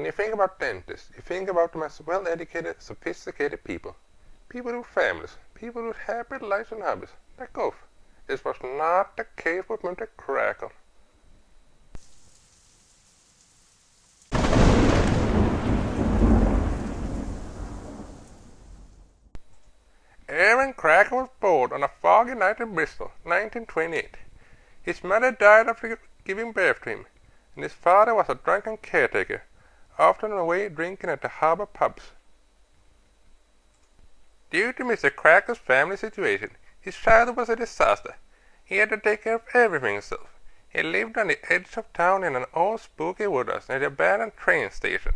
When you think about dentists, you think about them as well-educated, sophisticated people. People with families, people with happy lives and hobbies, like golf. This was not the case with Mr. Crackle. Irvan Crackle was born on a foggy night in Bristol, 1928. His mother died after giving birth to him, and his father was a drunken caretaker, often away drinking at the harbour pubs. Due to Mr. Crackle's family situation, his childhood was a disaster. He had to take care of everything himself. He lived on the edge of town in an old spooky woodhouse near the abandoned train station,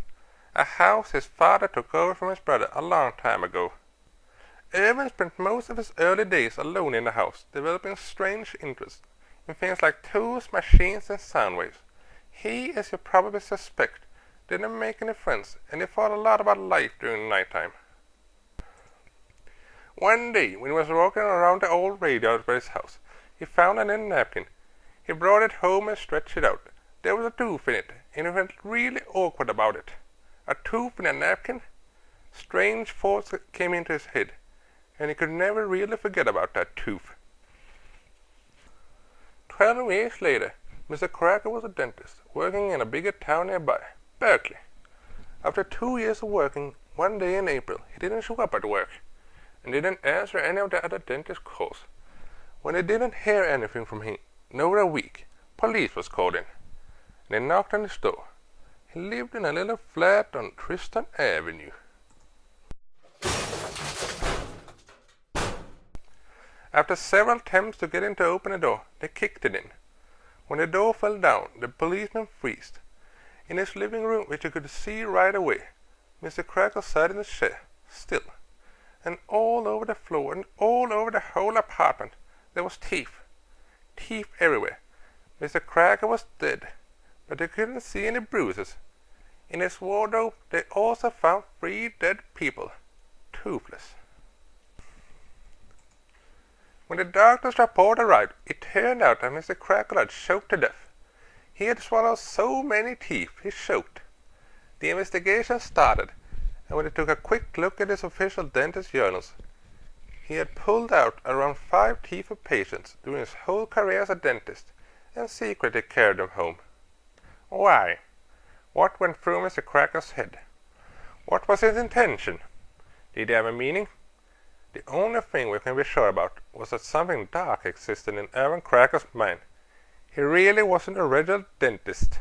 a house his father took over from his brother a long time ago. Irvan spent most of his early days alone in the house, developing strange interests in things like tools, machines, and sound waves. He, as you probably suspect, didn't make any friends, and he thought a lot about life during night time. One day, when he was walking around the old radio by his house, he found a little napkin. He brought it home and stretched it out. There was a tooth in it, and he felt really awkward about it. A tooth in a napkin? Strange thoughts came into his head, and he could never really forget about that tooth. 12 years later, Mr. Crackle was a dentist, working in a bigger town nearby, Berkeley. After 2 years of working, one day in April, he didn't show up at work, and didn't answer any of the other dentist calls. When they didn't hear anything from him in over a week, police was called in. They knocked on his door. He lived in a little flat on Tristan Avenue. After several attempts to get him to open the door, they kicked it in. When the door fell down, the policeman freezed. In his living room, which he could see right away, Mr. Crackle sat in his chair, still. And all over the floor and all over the whole apartment, there was teeth. Teeth everywhere. Mr. Crackle was dead, but they couldn't see any bruises. In his wardrobe, they also found 3 dead people, toothless. When the doctor's report arrived, it turned out that Mr. Crackle had choked to death. He had swallowed so many teeth, he choked. The investigation started, and when they took a quick look at his official dentist journals, he had pulled out around 5 teeth of patients during his whole career as a dentist, and secretly carried them home. Why? What went through Mr. Crackle's head? What was his intention? Did he have a meaning? The only thing we can be sure about was that something dark existed in Irvan Crackle's mind. He really wasn't a regular dentist.